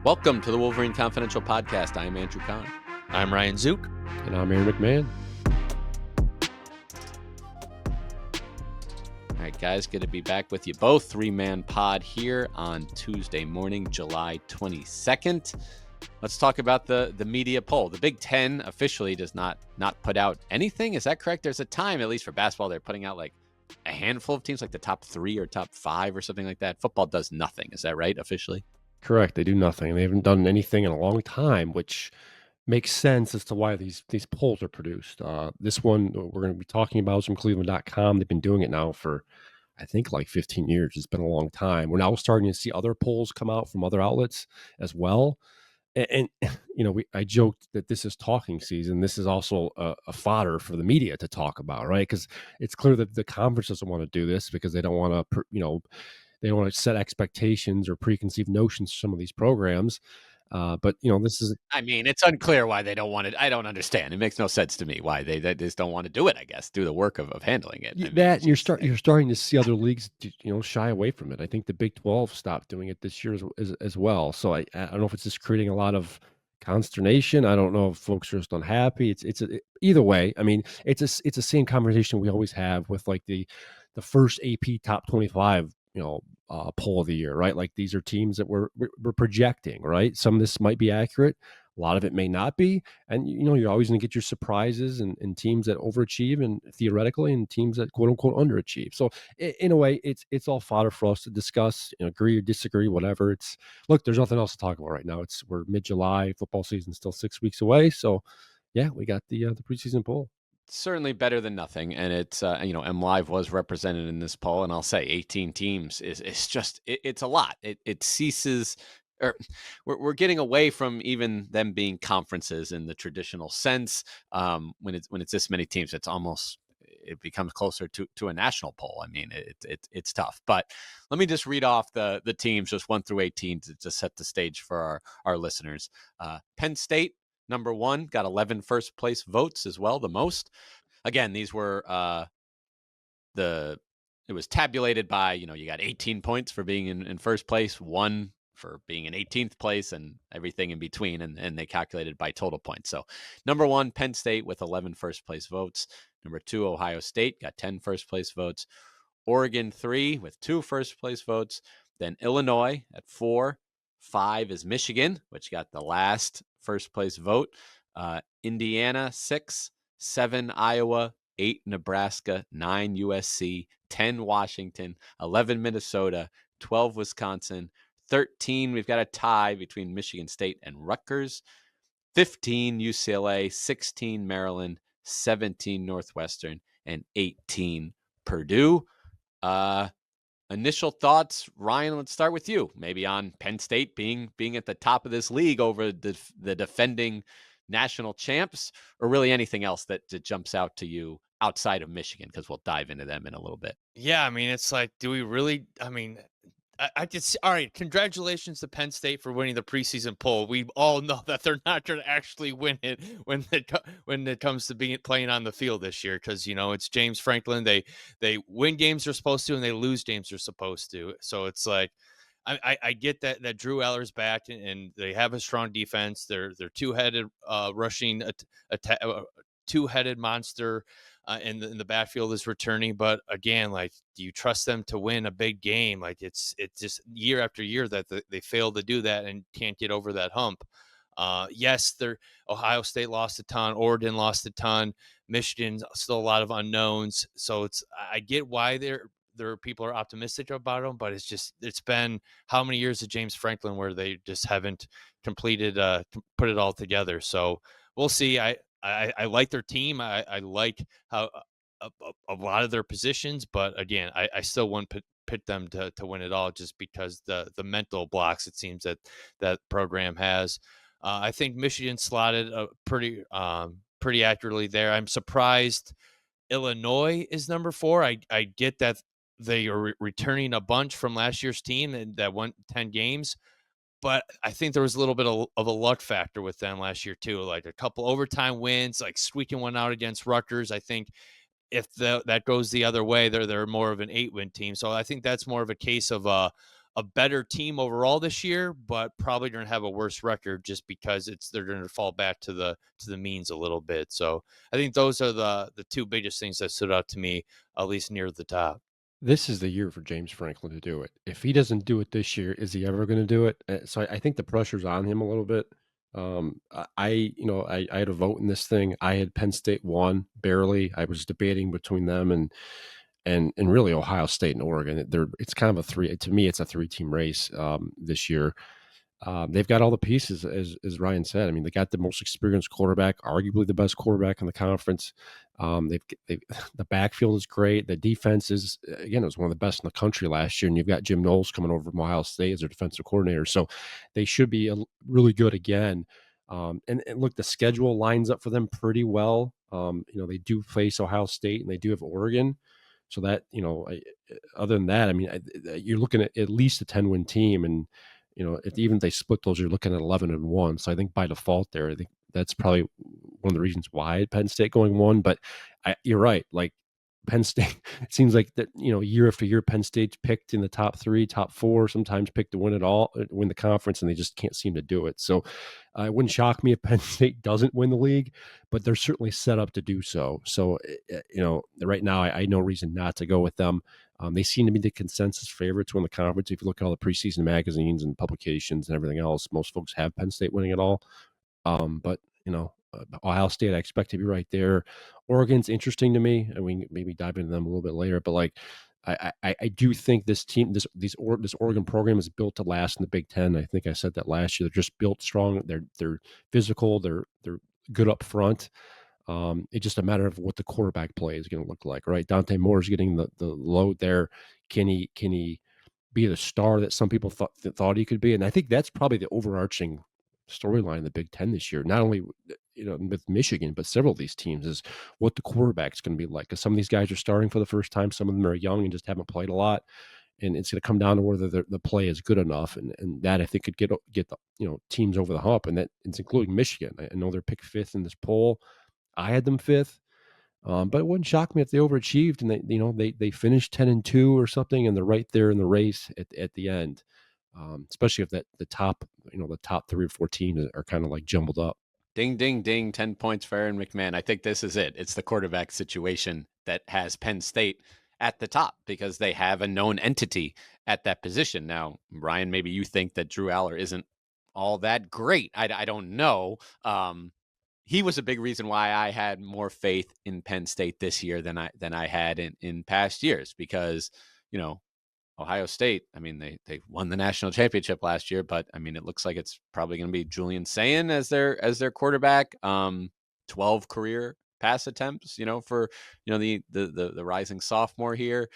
Welcome to the Wolverine Confidential Podcast. I am Andrew Kahn. I'm Ryan Zook. And I'm Aaron McMahon. All right, guys, good to be back with you both. Three-man pod here on Tuesday morning, July 22nd. Let's talk about the media poll. The Big Ten officially does not put out anything. Is that correct? There's a time, at least for basketball, they're putting out like a handful of teams, like the top 3 or top 5 or something like that. Football does nothing. Is that right, officially? Correct. They do nothing. They haven't done anything in a long time, which makes sense as to why these polls are produced. This one we're going to be talking about is from Cleveland.com. They've been doing it now for, I think, like 15 years. It's been a long time. We're now starting to see other polls come out from other outlets as well. And you know, I joked that this is talking season. This is also a fodder for the media to talk about, right? Because it's clear that the conference doesn't want to do this because they don't want to, they don't want to set expectations or preconceived notions for some of these programs. But, this is... I mean, it's unclear why they don't want it. I don't understand. It makes no sense to me why they just don't want to do it, I guess, do the work of handling it. And you're starting to see other leagues, shy away from it. I think the Big 12 stopped doing it this year as well. So I don't know if it's just creating a lot of consternation. I don't know if folks are just unhappy. Either way. I mean, it's the same conversation we always have with like the first AP top 25, poll of the year, right? Like these are teams that we're projecting, right? Some of this might be accurate. A lot of it may not be. And, you're always going to get your surprises and teams that overachieve and theoretically and teams that quote unquote underachieve. So in a way, it's all fodder for us to discuss, agree or disagree, whatever. Look, there's nothing else to talk about right now. We're mid-July, football season's still 6 weeks away. So yeah, we got the preseason poll. Certainly better than nothing. And it's, MLive was represented in this poll. And I'll say 18 teams is just, it's a lot. It ceases, or we're getting away from even them being conferences in the traditional sense. When it's this many teams, it becomes closer to a national poll. I mean, it's tough. But let me just read off the teams, just 1 through 18, to set the stage for our listeners. Penn State, number 1, got 11 first place votes as well, the most. Again, these were it was tabulated by, you got 18 points for being in first place, 1 for being in 18th place, and everything in between, and they calculated by total points. So number 1, Penn State with 11 first place votes. Number 2, Ohio State got 10 first place votes. Oregon 3 with 2 first place votes. Then Illinois at 4. 5 is Michigan, which got the last first place vote. Indiana 6, 7 Iowa, 8 Nebraska, 9 USC, 10 Washington, 11 Minnesota, 12 Wisconsin, 13 we've got a tie between Michigan State and Rutgers, 15 UCLA, 16 Maryland, 17 Northwestern, and 18 Purdue. Initial thoughts, Ryan, let's start with you. Maybe on Penn State being at the top of this league over the defending national champs, or really anything else that jumps out to you outside of Michigan, because we'll dive into them in a little bit. Yeah, I mean, it's like, do we really? I mean, I just, all right, congratulations to Penn State for winning the preseason poll. We all know that they're not going to actually win it when it comes to playing on the field this year, because it's James Franklin. They win games they're supposed to, and they lose games they're supposed to. So it's like, I get that Drew Aller's back, and they have a strong defense. They're two-headed rushing two-headed monster. In the backfield is returning, but again, like, do you trust them to win a big game? Like, it's just year after year that they fail to do that and can't get over that hump. Yes, Ohio State lost a ton, Oregon lost a ton, Michigan still a lot of unknowns. So I get why there people are optimistic about them, but it's been how many years of James Franklin where they just haven't completed put it all together. So we'll see. I like their team. I like how a lot of their positions, but again, I still wouldn't pick them to win it all, just because the mental blocks it seems that program has. I think Michigan slotted pretty accurately there. I'm surprised Illinois is number 4. I get that they are returning a bunch from last year's team and that won 10 games. But I think there was a little bit of a luck factor with them last year too, like a couple overtime wins, like squeaking one out against Rutgers. I think if that goes the other way, they're more of an 8-win team. So I think that's more of a case of a better team overall this year, but probably going to have a worse record just because they're going to fall back to the means a little bit. So I think those are the two biggest things that stood out to me, at least near the top. This is the year for James Franklin to do it. If he doesn't do it this year, is he ever going to do it? So I think the pressure's on him a little bit. I had a vote in this thing. I had Penn State won barely. I was debating between them and really Ohio State and Oregon. It's kind of a three. To me, it's a three-team race this year. They've got all the pieces, as Ryan said. I mean, they got the most experienced quarterback, arguably the best quarterback in the conference. They've the backfield is great. The defense is, again, it was one of the best in the country last year. And you've got Jim Knowles coming over from Ohio State as their defensive coordinator, so they should be really good again. And look, the schedule lines up for them pretty well. They do face Ohio State and they do have Oregon. So that, other than that, I mean, you're looking at least a 10-win team, and if even if they split those, you're looking at 11-1. So I think by default there, I think that's probably one of the reasons why Penn State going one. But you're right. Like Penn State, it seems like that, year after year, Penn State's picked in the top three, top four, sometimes picked to win it all, win the conference, and they just can't seem to do it. So it wouldn't shock me if Penn State doesn't win the league, but they're certainly set up to do so. So, right now, I no reason not to go with them. They seem to be the consensus favorites to win the conference. If you look at all the preseason magazines and publications and everything else, most folks have Penn State winning it all. But Ohio State, I expect to be right there. Oregon's interesting to me, and we maybe dive into them a little bit later. But like, I do think this team, this Oregon program is built to last in the Big Ten. I think I said that last year. They're just built strong. They're physical. They're good up front. It's just a matter of what the quarterback play is going to look like, right? Dante Moore is getting the load there. Can he be the star that some people thought he could be? And I think that's probably the overarching storyline in the Big Ten this year. Not only with Michigan, but several of these teams is what the quarterback's going to be like. Because some of these guys are starting for the first time, some of them are young and just haven't played a lot. And it's going to come down to whether the play is good enough, and that I think could get the teams over the hump, and that it's including Michigan. I know they're picked fifth in this poll. I had them fifth. But it wouldn't shock me if they overachieved and they finished 10-2 or something, and they're right there in the race at the end. Especially if the top 3 or 4 teams are kind of like jumbled up. Ding, ding, ding. 10 points for Aaron McMahon. I think this is it. It's the quarterback situation that has Penn State at the top because they have a known entity at that position. Now, Ryan, maybe you think that Drew Aller isn't all that great. I don't know. He was a big reason why I had more faith in Penn State this year than I had in past years because, Ohio State, I mean, they won the national championship last year, but I mean, it looks like it's probably going to be Julian Sayin as their quarterback. 12 career pass attempts, for the rising sophomore here.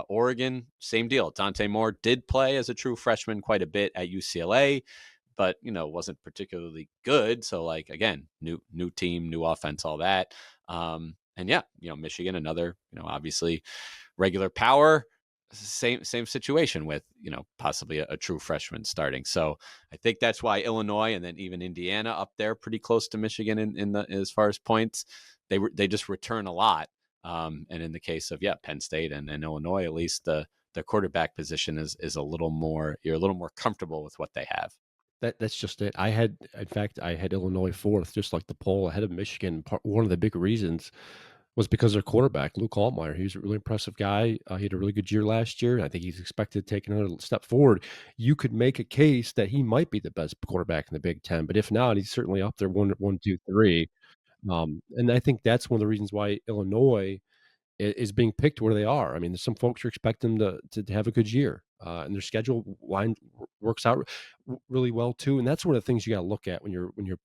Oregon, same deal. Dante Moore did play as a true freshman quite a bit at UCLA, but wasn't particularly good. So like again, new team, new offense, all that. And yeah, Michigan, another, obviously regular power. Same situation with possibly a true freshman starting. So I think that's why Illinois and then even Indiana up there pretty close to Michigan in the as far as points, they just return a lot. And in the case of Penn State and Illinois, at least the quarterback position is you're a little more comfortable with what they have. That's just it. I had Illinois fourth, just like the poll, ahead of Michigan. One of the big reasons was because their quarterback, Luke Altmaier. He was a really impressive guy. He had a really good year last year. I think he's expected to take another step forward. You could make a case that he might be the best quarterback in the Big Ten, but if not, he's certainly up there one, two, three. And I think that's one of the reasons why Illinois is being picked where they are. I mean, there's some folks who expect them to have a good year, and their schedule line works out really well too. And that's one of the things you got to look at when you're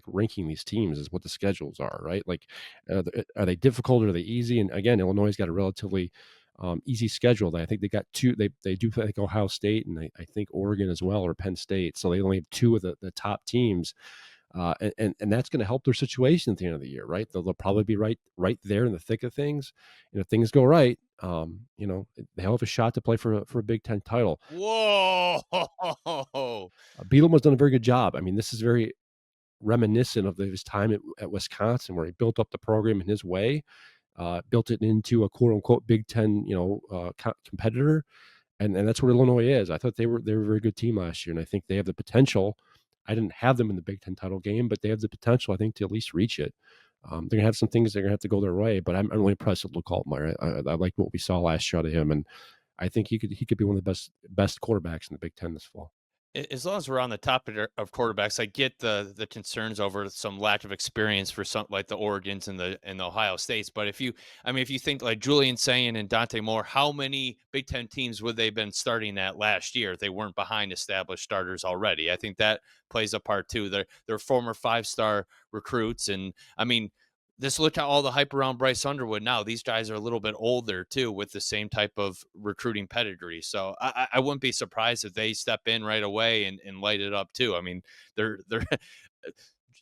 ranking these teams is what the schedules are, right? Like, are they difficult or are they easy? And again, Illinois has got a relatively easy schedule. I think they got two. They do play like Ohio State and I think Oregon as well or Penn State. So they only have two of the top teams. And that's going to help their situation at the end of the year, right? They'll probably be right there in the thick of things. And if things go right, they'll have a shot to play for a Big Ten title. Whoa! Bielema has done a very good job. I mean, this is very reminiscent of his time at Wisconsin, where he built up the program in his way, built it into a quote unquote Big Ten, competitor. And that's what Illinois is. I thought they were a very good team last year, and I think they have the potential. I didn't have them in the Big Ten title game, but they have the potential, I think, to at least reach it. They're gonna have some things they're gonna have to go their way, but I'm really impressed with Luke Altmaier. I like what we saw last year out of him, and I think he could be one of the best quarterbacks in the Big Ten this fall. As long as we're on the topic of quarterbacks, I get the concerns over some lack of experience for some like the Oregons and the Ohio States. But if you think like Julian Sayin and Dante Moore, how many Big Ten teams would they have been starting at last year if they weren't behind established starters already? I think that plays a part too. They're former 5-star recruits, and I mean, this look at all the hype around Bryce Underwood. Now these guys are a little bit older too, with the same type of recruiting pedigree. So I wouldn't be surprised if they step in right away and light it up too. I mean, they're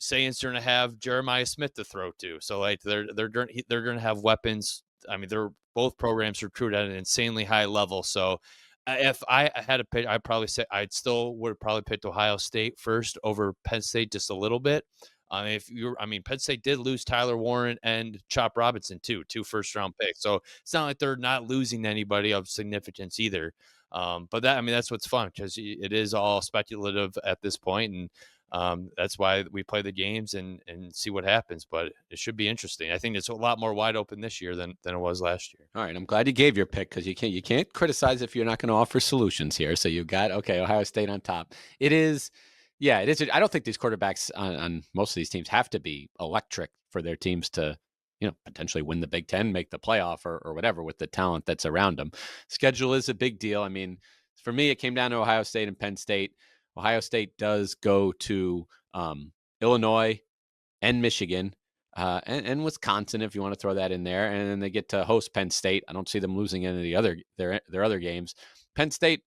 Saiyans going to have Jeremiah Smith to throw to, so like they're going to have weapons. I mean, they're both programs recruit at an insanely high level. So if I had to pick, I'd probably say I'd still would have probably picked Ohio State first over Penn State just a little bit. Penn State did lose Tyler Warren and Chop Robinson too, 2 first-round picks. So it's not like they're not losing anybody of significance either. But that's what's fun, because it is all speculative at this point, and that's why we play the games and see what happens. But it should be interesting. I think it's a lot more wide open this year than it was last year. All right, I'm glad you gave your pick, because you can't criticize if you're not going to offer solutions here. So you got Ohio State on top. It is. Yeah, it is. I don't think these quarterbacks on most of these teams have to be electric for their teams to, potentially win the Big Ten, make the playoff, or whatever with the talent that's around them. Schedule is a big deal. I mean, for me, it came down to Ohio State and Penn State. Ohio State does go to Illinois and Michigan and Wisconsin, if you want to throw that in there, and then they get to host Penn State. I don't see them losing any of their other games. Penn State,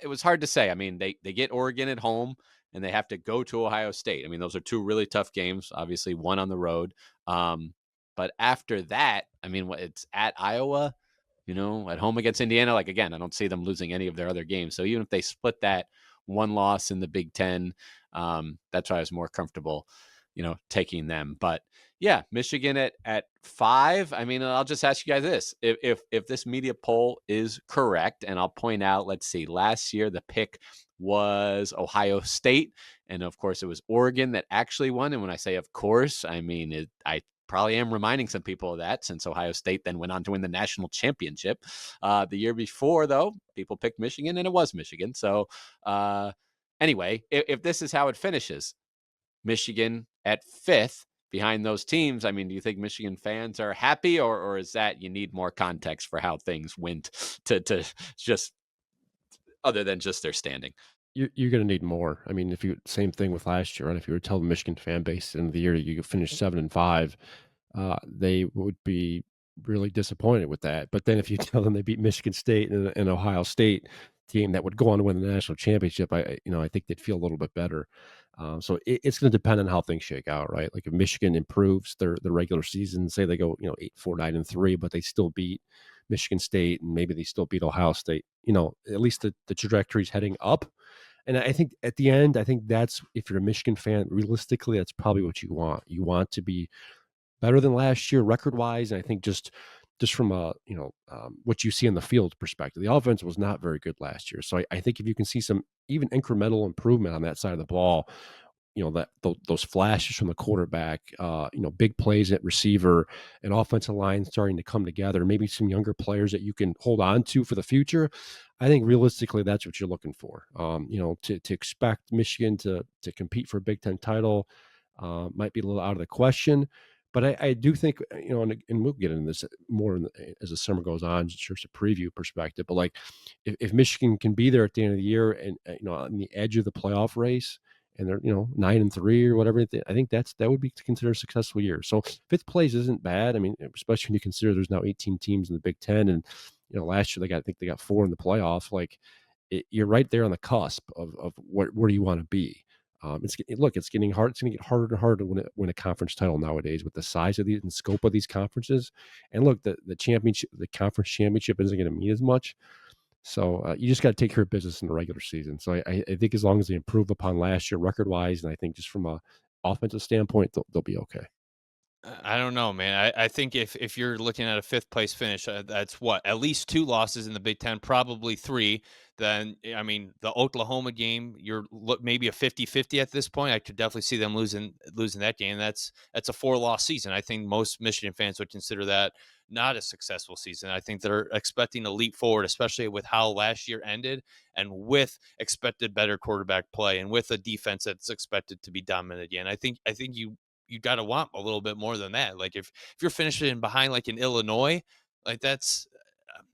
it was hard to say. I mean, they get Oregon at home, and they have to go to Ohio State. I mean, those are 2 really tough games, obviously one on the road. But after that, I mean, it's at Iowa, at home against Indiana. Like, again, I don't see them losing any of their other games. So even if they split that one loss in the Big Ten, that's why I was more comfortable, taking them. But yeah, Michigan at 5. I mean, I'll just ask you guys this. If this media poll is correct, and I'll point out, let's see, last year the pick was Ohio State, and of course it was Oregon that actually won. And when I say of course, I mean I probably am reminding some people of that, since Ohio State then went on to win the national championship. The year before, though, people picked Michigan, and it was Michigan. So anyway, if this is how it finishes, Michigan at 5th behind those teams, I mean, do you think Michigan fans are happy, or is that you need more context for how things went to just other than just their standing? You're going to need more. I mean, same thing with last year, right? If you were to tell the Michigan fan base at the end of the year you could finish 7-5, they would be really disappointed with that. But then if you tell them they beat Michigan State and Ohio State team that would go on to win the national championship, I think they'd feel a little bit better. So it's going to depend on how things shake out, right? Like if Michigan improves their regular season, say they go 8-4-9-3, but they still beat Michigan State and maybe they still beat Ohio State, at least the trajectory is heading up. And I think at the end, I think that's, if you're a Michigan fan, realistically, that's probably what you want. You want to be better than last year record wise. And I think just from what you see in the field perspective, the offense was not very good last year. So I think if you can see some even incremental improvement on that side of the ball, those flashes from the quarterback, big plays at receiver, and offensive line starting to come together, maybe some younger players that you can hold on to for the future. I think realistically, that's what you're looking for. To expect Michigan to compete for a Big Ten title might be a little out of the question. But I do think, and we'll get into this more as the summer goes on, just a preview perspective. But like, if Michigan can be there at the end of the year and on the edge of the playoff race, and they're 9-3 or whatever, I think that would be considered a successful year. So 5th place isn't bad. I mean, especially when you consider there's now 18 teams in the Big Ten, and last year I think they got 4 in the playoff. Like you're right there on the cusp of where do you want to be. It's getting hard. It's going to get harder and harder to win a conference title nowadays with the size of these and scope of these conferences. And look, the conference championship isn't going to mean as much. So you just got to take care of business in the regular season. So I think as long as they improve upon last year record wise, and I think just from a offensive standpoint, they'll be okay. I don't know, man. I think if you're looking at a fifth place finish, that's what, at least two losses in the Big Ten, probably three. Then I mean, the Oklahoma game, you're maybe a 50-50 at this point. I could definitely see them losing that game. That's a 4-loss season. I think most Michigan fans would consider that not a successful season. I think they're expecting a leap forward, especially with how last year ended, and with expected better quarterback play, and with a defense that's expected to be dominant again. I think you got to want a little bit more than that. Like if you're finishing behind like in Illinois, like that's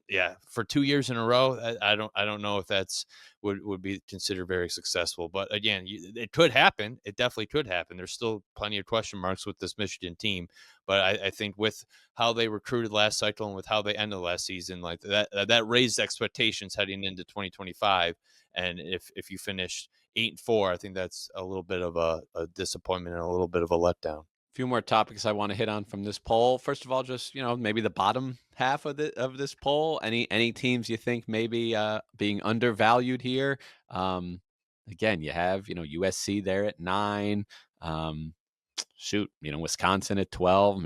yeah, for 2 years in a row. I don't know if that's would be considered very successful. But again, it could happen. It definitely could happen. There's still plenty of question marks with this Michigan team, but I think with how they recruited last cycle and with how they ended last season, like that raised expectations heading into 2025. And if you finish 8-4, I think that's a little bit of a disappointment and a little bit of a letdown. Few more topics I want to hit on from this poll. First of all, just maybe the bottom half of this poll. Any teams you think maybe being undervalued here? Again, you have USC there at 9. Shoot, Wisconsin at 12.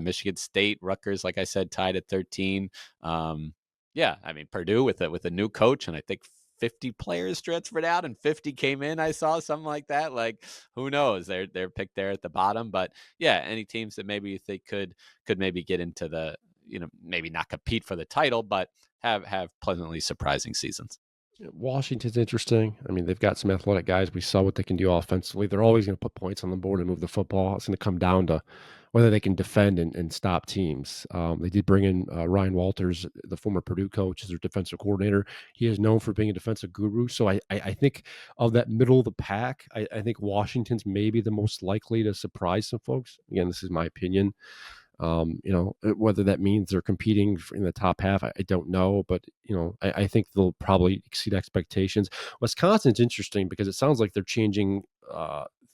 Michigan State, Rutgers, like I said, tied at 13. Yeah, I mean Purdue with a new coach, and I think 50 players transferred out and 50 came in. I saw something like that. Like, who knows? They're picked there at the bottom. But yeah, any teams that maybe you think could maybe get into the, maybe not compete for the title, but have pleasantly surprising seasons. Washington's interesting. I mean, they've got some athletic guys. We saw what they can do offensively. They're always going to put points on the board and move the football. It's going to come down to whether they can defend and stop teams. They did bring in Ryan Walters, the former Purdue coach, as their defensive coordinator. He is known for being a defensive guru. So I think of that middle of the pack, I think Washington's maybe the most likely to surprise some folks. Again, this is my opinion. Whether that means they're competing in the top half, I don't know, but I think they'll probably exceed expectations. Wisconsin's interesting because it sounds like they're changing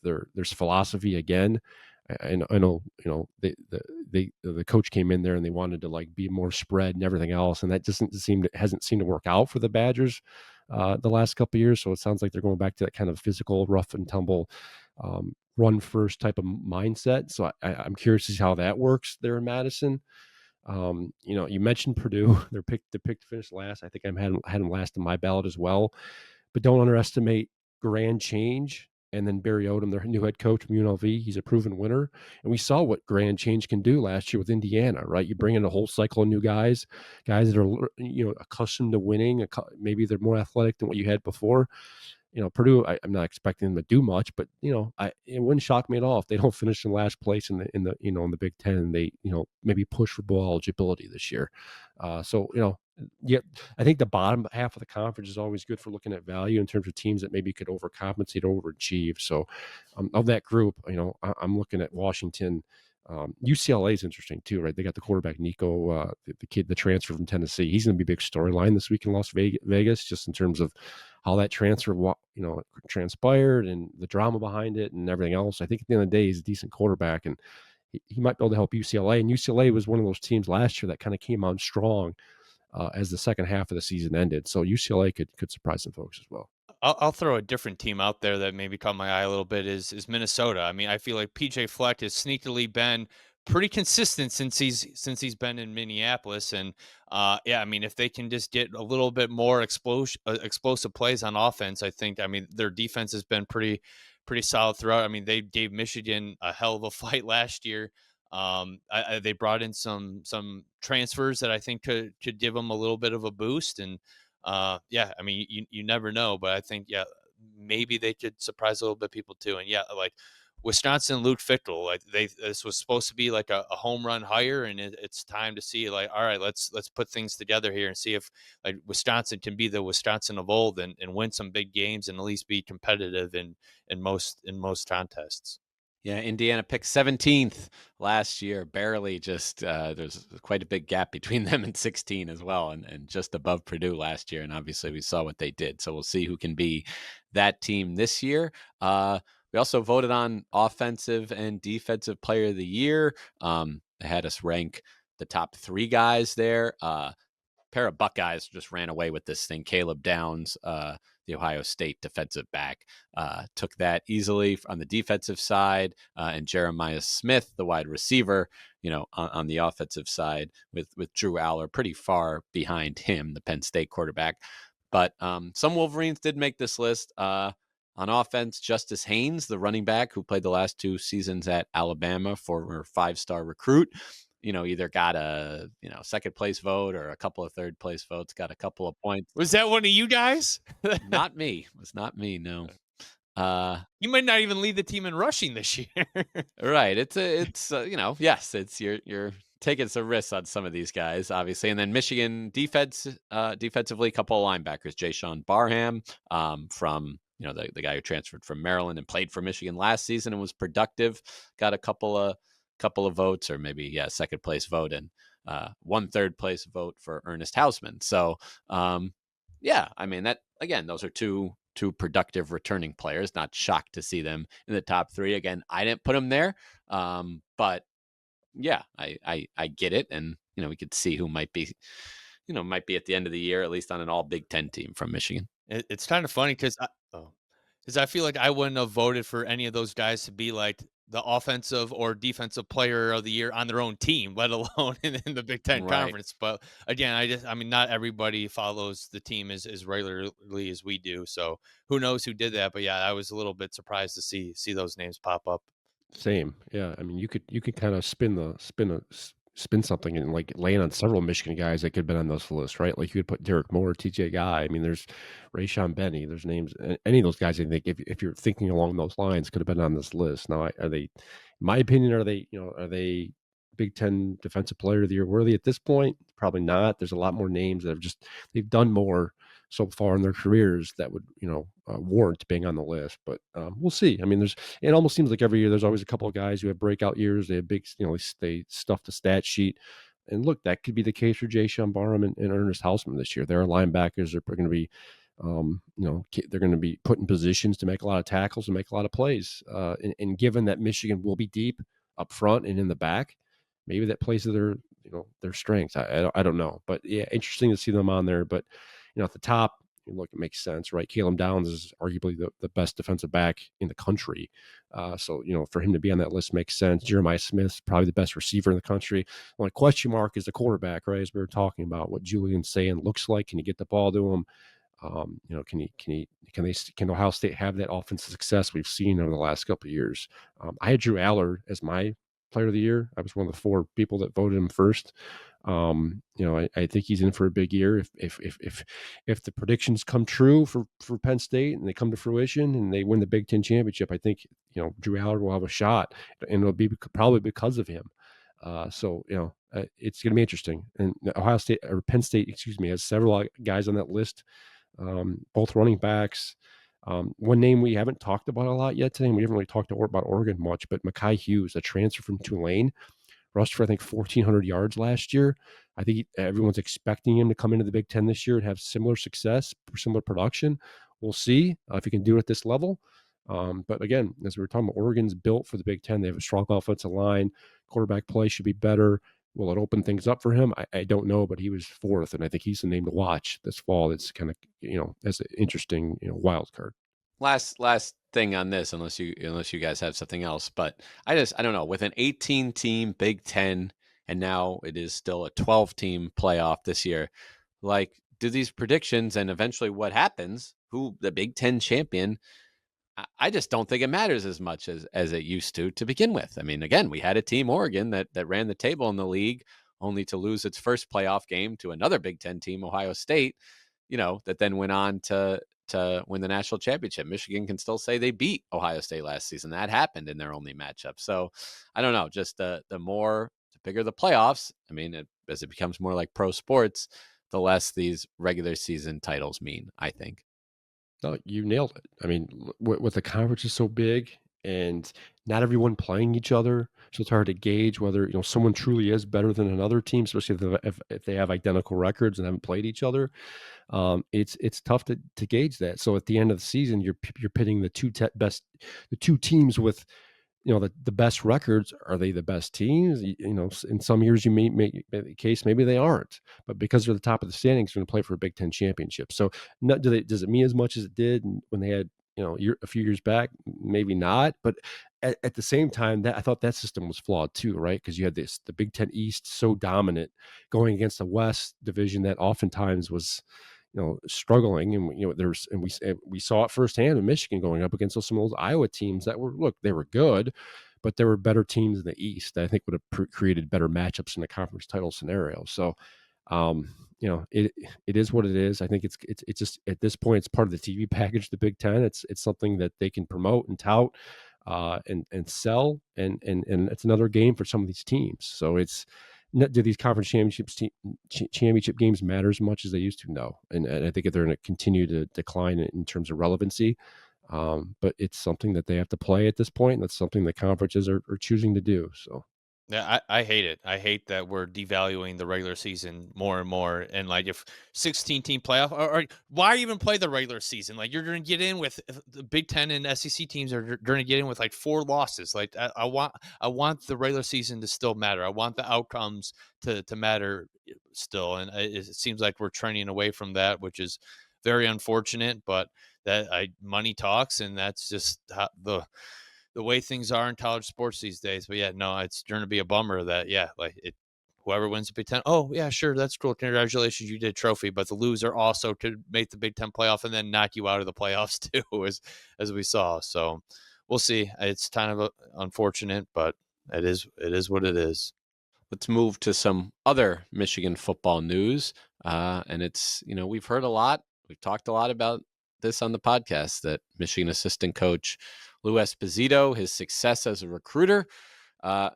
their philosophy again. I know, the coach came in there and they wanted to like be more spread and everything else, and that hasn't seemed to work out for the Badgers the last couple of years. So it sounds like they're going back to that kind of physical, rough and tumble, run first type of mindset. So I'm curious to see how that works there in Madison. You mentioned Purdue. They're picked to finish last. I think I had them last in my ballot as well. But don't underestimate Grand Change and then Barry Odom, their new head coach from UNLV. He's a proven winner. And we saw what Grand Change can do last year with Indiana, right? You bring in a whole cycle of new guys that are, accustomed to winning. Maybe they're more athletic than what you had before. Purdue, I'm not expecting them to do much, but it wouldn't shock me at all if they don't finish in last place in the Big Ten, and they maybe push for bowl eligibility this year. Yeah, I think the bottom half of the conference is always good for looking at value in terms of teams that maybe could overcompensate, overachieve. So, of that group, I'm looking at Washington. UCLA is interesting too, right? They got the quarterback Nico, the kid, the transfer from Tennessee. He's going to be a big storyline this week in Las Vegas, just in terms of how that transfer, transpired and the drama behind it and everything else. I think at the end of the day, he's a decent quarterback, and he might be able to help UCLA. And UCLA was one of those teams last year that kind of came on strong as the second half of the season ended. So UCLA could surprise some folks as well. I'll throw a different team out there that maybe caught my eye a little bit is Minnesota. I mean, I feel like PJ Fleck has sneakily been pretty consistent since he's been in Minneapolis, and yeah, I mean, if they can just get a little bit more explosive plays on offense, I mean, their defense has been pretty solid throughout. I mean, they gave Michigan a hell of a fight last year. They brought in some transfers that I think could give them a little bit of a boost, and yeah, I mean, you never know, but I think, yeah, maybe they could surprise a little bit people too. And yeah, like Wisconsin, Luke Fickell, like this was supposed to be like a home run hire, and it's time to see like, all right, let's put things together here and see if like Wisconsin can be the Wisconsin of old and win some big games and at least be competitive in most contests. Yeah, Indiana picked 17th last year, barely. Just there's quite a big gap between them and 16 as well, and just above Purdue last year. And obviously, we saw what they did. So we'll see who can be that team this year. We also voted on offensive and defensive player of the year. They had us rank the top 3 guys there. pair of Buckeyes just ran away with this thing. Caleb Downs, the Ohio State defensive back, took that easily on the defensive side, and Jeremiah Smith, the wide receiver, on the offensive side with Drew Aller pretty far behind him, the Penn State quarterback. But some Wolverines did make this list. On offense, Justice Haynes, the running back who played the last 2 seasons at Alabama, former 5-star recruit, either got a second place vote or a couple of third place votes, got a couple of points. Was that one of you guys? Not me. It was not me. No. You might not even lead the team in rushing this year. Right. It's yes, it's you're taking some risks on some of these guys, obviously. And then Michigan defensively, a couple of linebackers, Jay-Sean Barham, from the guy who transferred from Maryland and played for Michigan last season and was productive, got a couple of votes, or maybe second place vote, and 1 third place vote for Ernest Hausman. So I mean, that again, those are two productive returning players. Not shocked to see them in the top 3. Again, I didn't put them there, but yeah, I get it, and we could see who might be at the end of the year, at least on an all Big Ten team from Michigan. It's kind of funny because I feel like I wouldn't have voted for any of those guys to be like the offensive or defensive player of the year on their own team, let alone in the Big Ten Right. conference. But again, I mean, not everybody follows the team as regularly as we do. So who knows who did that? But yeah, I was a little bit surprised to see those names pop up. Same. Yeah. I mean, you could kind of spin something and like land on several Michigan guys that could have been on this list, right? Like you could put Derek Moore, TJ Guy. I mean, there's Rayshon Benny. There's names. Any of those guys, I think, if you're thinking along those lines, could have been on this list. Now, are they? In my opinion, are they Big Ten Defensive Player of the Year worthy at this point? Probably not. There's a lot more names that they've done more so far in their careers that would warrant being on the list. But we'll see. I mean, it almost seems like every year there's always a couple of guys who have breakout years. They have big, they stuff the stat sheet. And look, that could be the case for Jay-Sean Barham and Ernest Hausman this year. Their linebackers are going to be, they're going to be put in positions to make a lot of tackles and make a lot of plays. And given that Michigan will be deep up front and in the back, maybe that plays to their strengths. I don't know, but yeah, interesting to see them on there. But at the top, look, it makes sense, right? Caleb Downs is arguably the best defensive back in the country. So, for him to be on that list makes sense. Jeremiah Smith's probably the best receiver in the country. The only question mark is the quarterback, right? As we were talking about what Julian Sayin looks like. Can you get the ball to him? Can Ohio State have that offensive success we've seen over the last couple of years? I had Drew Aller as my player of the year. I was one of the 4 people that voted him first. I think he's in for a big year. If the predictions come true for Penn State and they come to fruition and they win the Big Ten championship, I think Drew Aller will have a shot, and it'll be probably because of him. So it's going to be interesting. And Ohio State or Penn State, excuse me, has several guys on that list, both running backs. One name we haven't talked about a lot yet today, and we haven't really talked about Oregon much, but Mekhi Hughes, a transfer from Tulane, rushed for I think 1,400 yards last year. I think everyone's expecting him to come into the Big Ten this year and have similar success, similar production. We'll see if he can do it at this level. But again, as we were talking about, Oregon's built for the Big Ten. They have a strong offensive line. Quarterback play should be better. Will it open things up for him? I don't know, but he was 4th, and I think he's the name to watch this fall. That's kind of as an interesting wild card. Last thing on this, unless you guys have something else, but I don't know, with an 18 team Big Ten, and now it is still a 12 team playoff this year, like, do these predictions and eventually what happens, who the Big Ten champion, I just don't think it matters as much as it used to begin with. I mean, again, we had a team, Oregon, that ran the table in the league, only to lose its first playoff game to another Big Ten team, Ohio State, that then went on to win the national championship. Michigan can still say they beat Ohio State last season. That happened in their only matchup. So I don't know, just the bigger the playoffs, I mean, as it becomes more like pro sports, the less these regular season titles mean, I think. No, you nailed it. I mean, with the conference is so big and not everyone playing each other, so it's hard to gauge whether someone truly is better than another team, especially if they have identical records and haven't played each other. It's tough to gauge that. So at the end of the season, you're pitting the two teams with the best records, are they the best teams? In some years you may make the case maybe they aren't, but because they're the top of the standings, they're going to play for a Big Ten championship. So, does it mean as much as it did when they had a few years back? Maybe not, but at the same time, that I thought that system was flawed too, right? Because you had the Big Ten East so dominant going against the West division that oftentimes was struggling. And we saw it firsthand in Michigan going up against some of those Iowa teams that they were good, but there were better teams in the East that I think would have created better matchups in the conference title scenario. So, it is what it is. I think it's just at this point it's part of the TV package. The Big Ten, it's something that they can promote and tout, and sell, and it's another game for some of these teams. So do these conference championship games matter as much as they used to? No, and I think they're going to continue to decline in terms of relevancy. But it's something that they have to play at this point, and that's something the conferences are choosing to do. So. Yeah, I hate it. I hate that we're devaluing the regular season more and more. And like, if 16 team playoff, or why even play the regular season? Like, you're going to get in with the Big Ten and SEC teams are going to get in with like 4 losses. Like, I want the regular season to still matter. I want the outcomes to matter still. And it seems like we're trending away from that, which is very unfortunate. But money talks, and that's just how the way things are in college sports these days. But yeah, no, it's going to be a bummer that, whoever wins the Big Ten, oh yeah, sure, that's cool, congratulations, you did a trophy. But the loser also could make the Big Ten playoff and then knock you out of the playoffs too, as we saw. So we'll see. It's kind of unfortunate, but it is what it is. Let's move to some other Michigan football news. And it's, we've heard a lot. We've talked a lot about this on the podcast, that Michigan assistant coach Lou Esposito, his success as a recruiter.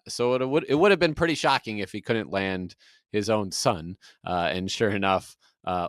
So it would have been pretty shocking if he couldn't land his own son. And sure enough,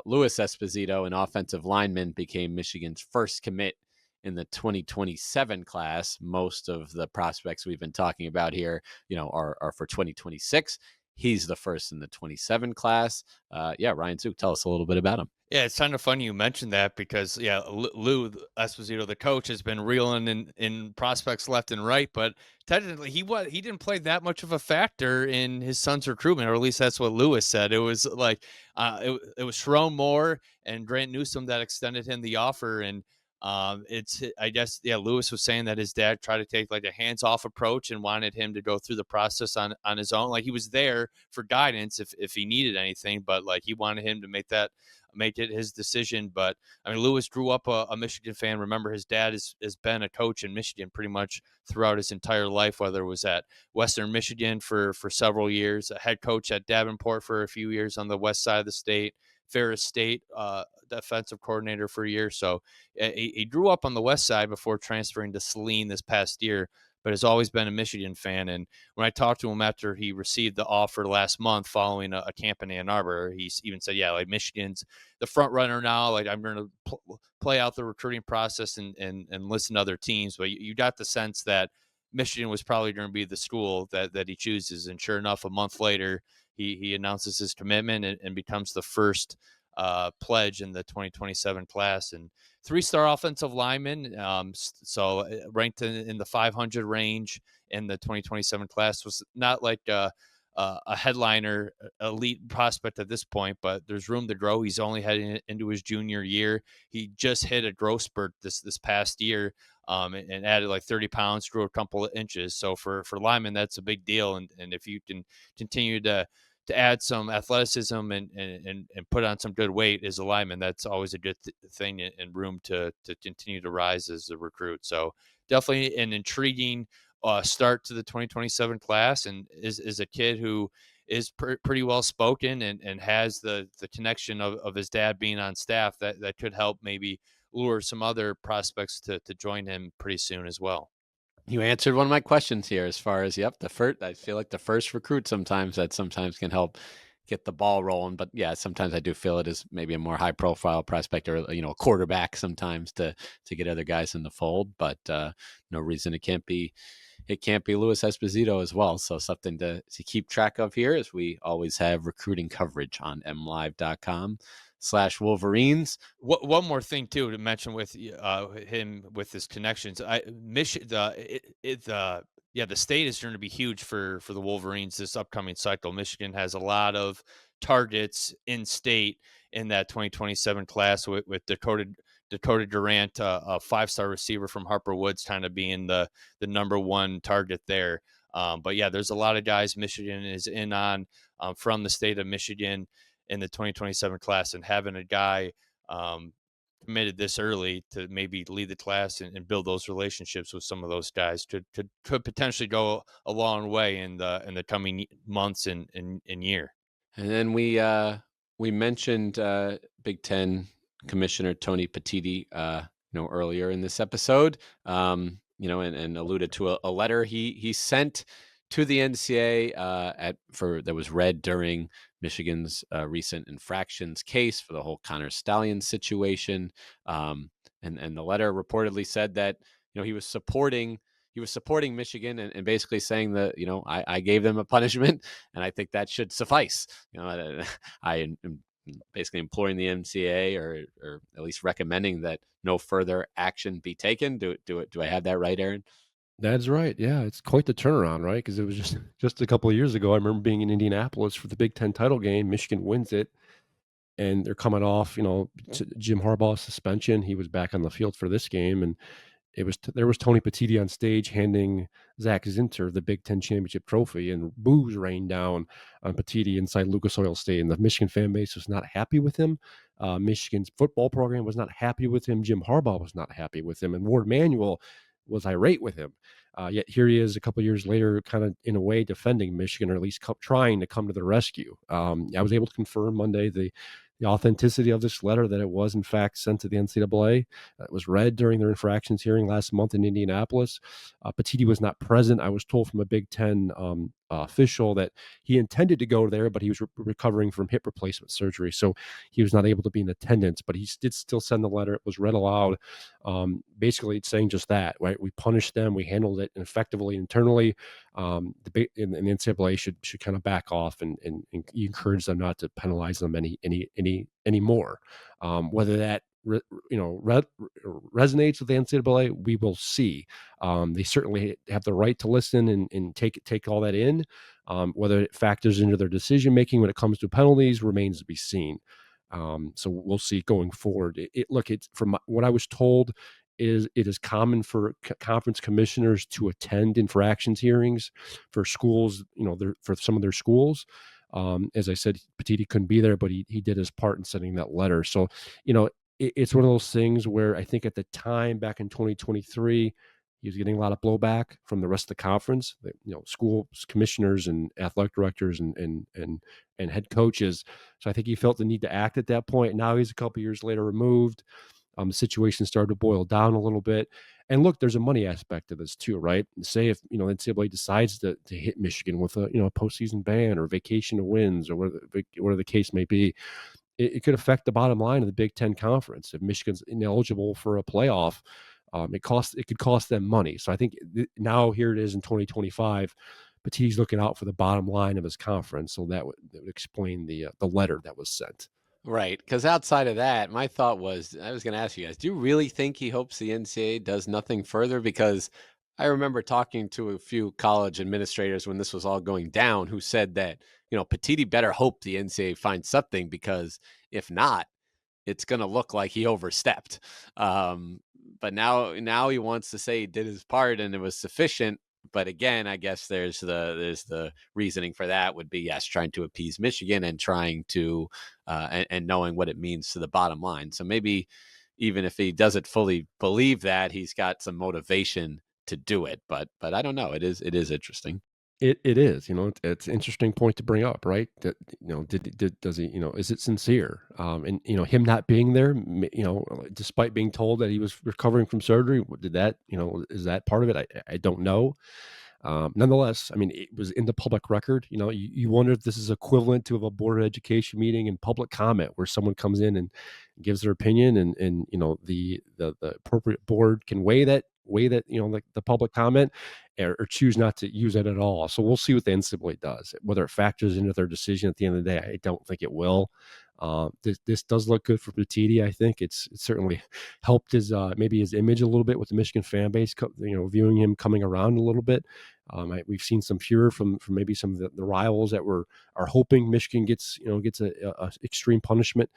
Louis Esposito, an offensive lineman, became Michigan's first commit in the 2027 class. Most of the prospects we've been talking about here, are for 2026. He's the first in the 27 class. Ryan Zook, tell us a little bit about him. Yeah, it's kind of funny you mentioned that because, Lou Esposito, the coach, has been reeling in prospects left and right, but technically he didn't play that much of a factor in his son's recruitment, or at least that's what Lewis said. It was like it was Sharon Moore and Grant Newsome that extended him the offer, and I guess, Lewis was saying that his dad tried to take like a hands-off approach and wanted him to go through the process on his own. Like, he was there for guidance if he needed anything, but like, he wanted him to make it his decision. But I mean, Lewis grew up a Michigan fan. Remember, his dad has been a coach in Michigan pretty much throughout his entire life, whether it was at Western Michigan for several years, a head coach at Davenport for a few years on the west side of the state, Ferris State defensive coordinator for a year. So he grew up on the west side before transferring to Saline this past year, but has always been a Michigan fan. And when I talked to him after he received the offer last month following a camp in Ann Arbor, he even said, like, Michigan's the front runner now. Like, I'm going to play out the recruiting process and listen to other teams. But you got the sense that Michigan was probably going to be the school that he chooses. And sure enough, a month later, he announces his commitment and becomes the first pledge in the 2027 class. And 3-star offensive lineman, so ranked in the 500 range in the 2027 class. Was not like a headliner elite prospect at this point, but there's room to grow. He's only heading into his junior year. He just hit a growth spurt this past year, and added like 30 pounds, grew a couple of inches. So for linemen, that's a big deal. And if you can continue to add some athleticism and put on some good weight as a lineman, that's always a good thing, and room to continue to rise as a recruit. So definitely an intriguing start to the 2027 class, and is a kid who is pretty well spoken and has the connection of his dad being on staff that could help maybe lure some other prospects to join him pretty soon as well. You answered one of my questions here as far as, the first, I feel like the first recruit sometimes can help get the ball rolling. But yeah, sometimes I do feel it is maybe a more high profile prospect, or, a quarterback sometimes to get other guys in the fold. But no reason it can't be Louis Esposito as well. So something to keep track of here, as we always have recruiting coverage on MLive.com/Wolverines. One more thing too to mention with him with his connections. The Yeah, the state is going to be huge for the Wolverines this upcoming cycle. Michigan has a lot of targets in state in that 2027 class with Dakota Durant, a 5-star receiver from Harper Woods, kind of being the number one target there. But yeah, there's a lot of guys Michigan is in on from the state of Michigan in the 2027 class, and having a guy um, committed this early to maybe lead the class and build those relationships with some of those guys could potentially go a long way in the coming months and year. And then we mentioned Big Ten Commissioner Tony Petitti, earlier in this episode, and alluded to a letter he sent to the NCAA that was read during Michigan's recent infractions case for the whole Connor Stallion situation. And the letter reportedly said that he was supporting Michigan and basically saying that I gave them a punishment and I think that should suffice. I am basically imploring the NCAA or at least recommending that no further action be taken. Do I have that right, Aaron? That's right. Yeah, it's quite the turnaround, right? Because it was just a couple of years ago. I remember being in Indianapolis for the Big Ten title game. Michigan wins it, and they're coming off, Jim Harbaugh's suspension. He was back on the field for this game, and there was Tony Petitti on stage handing Zach Zinter the Big Ten championship trophy, and boos rained down on Petitti inside Lucas Oil Stadium. And the Michigan fan base was not happy with him. Michigan's football program was not happy with him. Jim Harbaugh was not happy with him, and Ward Manuel was irate with him. Yet here he is a couple years later, kind of in a way defending Michigan, or at least trying to come to the rescue. I was able to confirm Monday the authenticity of this letter, that it was in fact sent to the NCAA. It was read during their infractions hearing last month in Indianapolis. Petitti was not present. I was told from a Big Ten official that he intended to go there, but he was recovering from hip replacement surgery, so he was not able to be in attendance. But he did still send the letter. It was read aloud. Basically, it's saying just that, right? We punished them. We handled it effectively internally. The NCAA should kind of back off and encourage them not to penalize them anymore. Whether that resonates with the NCAA, we will see. They certainly have the right to listen and take all that in. Whether it factors into their decision making when it comes to penalties remains to be seen. So we'll see going forward. It's from what I was told, it is common for conference commissioners to attend infractions hearings for schools, for some of their schools. As I said, Petitti couldn't be there, but he did his part in sending that letter. So, it's one of those things where I think at the time back in 2023, he was getting a lot of blowback from the rest of the conference, school commissioners and athletic directors and head coaches. So I think he felt the need to act at that point. Now he's a couple years later removed. The situation started to boil down a little bit. And look, there's a money aspect to this too, right? Say if NCAA decides to hit Michigan with a postseason ban or vacation of wins or whatever the case may be, it could affect the bottom line of the Big Ten Conference. If Michigan's ineligible for a playoff, it could cost them money. So I think now here it is in 2025. Petitti's looking out for the bottom line of his conference, so that would explain the letter that was sent. Right, because outside of that, my thought was, I was going to ask you guys, do you really think he hopes the NCAA does nothing further? Because I remember talking to a few college administrators when this was all going down who said that, Petitti better hope the NCAA finds something, because if not, it's going to look like he overstepped. But now he wants to say he did his part and it was sufficient. But again, I guess there's the reasoning for that would be, yes, trying to appease Michigan and trying to and knowing what it means to the bottom line. So maybe even if he doesn't fully believe that, he's got some motivation to do it. But I don't know. It is interesting. It is, it's an interesting point to bring up, right? That, does he, is it sincere? And him not being there, despite being told that he was recovering from surgery, did that, is that part of it? I don't know. Nonetheless, I mean, it was in the public record. You wonder if this is equivalent to a board of education meeting and public comment, where someone comes in and gives their opinion, and the appropriate board can weigh that like the public comment, or choose not to use it at all. So we'll see what the NCAA does, whether it factors into their decision at the end of the day. I don't think it will. This does look good for Petiti. I think it's certainly helped his maybe his image a little bit with the Michigan fan base, viewing him coming around a little bit. We've seen some furor from maybe some of the rivals that are hoping Michigan gets a extreme punishment.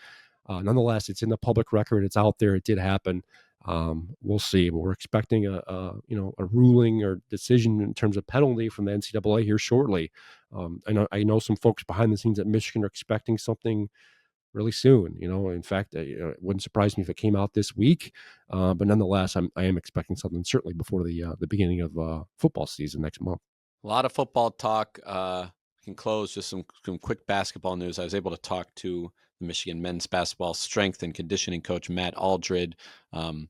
Nonetheless, it's in the public record. It's out there. It did happen. We'll see, but we're expecting a ruling or decision in terms of penalty from the NCAA here shortly. I know some folks behind the scenes at Michigan are expecting something really soon. In fact, it wouldn't surprise me if it came out this week. But nonetheless, I am expecting something certainly before the beginning of football season next month. A lot of football talk. Can close just some quick basketball news. I was able to talk to the Michigan men's basketball strength and conditioning coach Matt Aldred the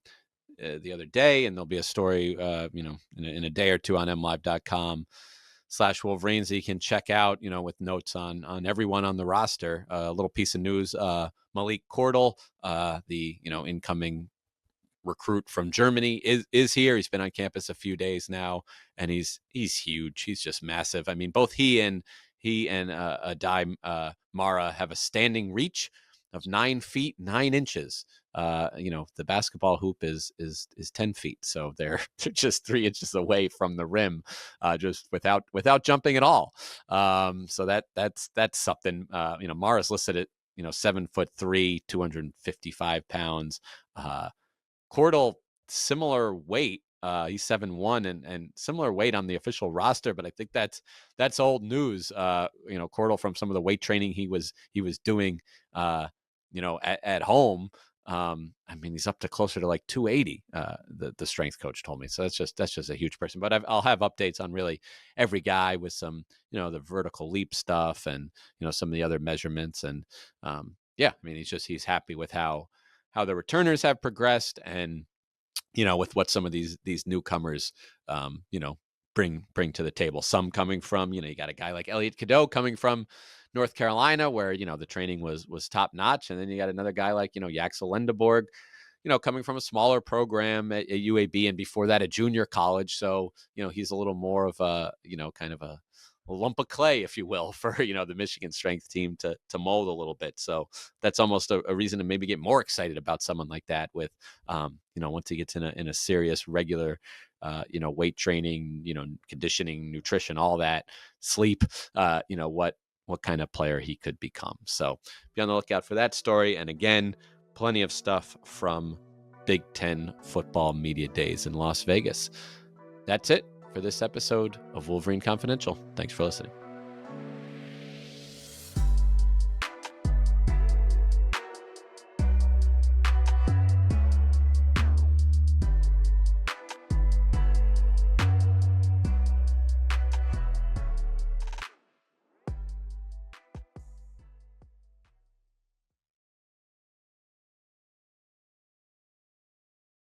other day, and there'll be a story, in a day or two on MLive.com/Wolverines that you can check out, with notes on everyone on the roster. A little piece of news: Malik Cordell, the incoming recruit from Germany, is here. He's been on campus a few days now, and he's huge. He's just massive. I mean, both he and Adai Mara have a standing reach of 9 feet 9 inches. The basketball hoop is 10 feet, so they're just 3 inches away from the rim, just without jumping at all. So that's something. Mara's listed at 7'3", 255 pounds. Cordell, similar weight. He's 7'1" and similar weight on the official roster, but I think that's old news. Cordell, from some of the weight training he was doing, at home. He's up to closer to like 280. The strength coach told me. So that's just a huge person. But I'll have updates on really every guy with some, the vertical leap stuff and some of the other measurements. And he's happy with how the returners have progressed, and with what some of these newcomers bring to the table. Some coming from, you got a guy like Elliot Cadeau coming from North Carolina, where the training was top notch, and then you got another guy like Yaxel Lendeborg, coming from a smaller program at UAB, and before that a junior college. So he's a little more of a kind of a lump of clay, if you will, for the Michigan strength team to mold a little bit. So that's almost a reason to maybe get more excited about someone like that. With once he gets in a serious regular weight training, conditioning, nutrition, all that, sleep, what kind of player he could become. So be on the lookout for that story. And again, plenty of stuff from Big Ten football media days in Las Vegas. That's it for this episode of Wolverine Confidential. Thanks for listening.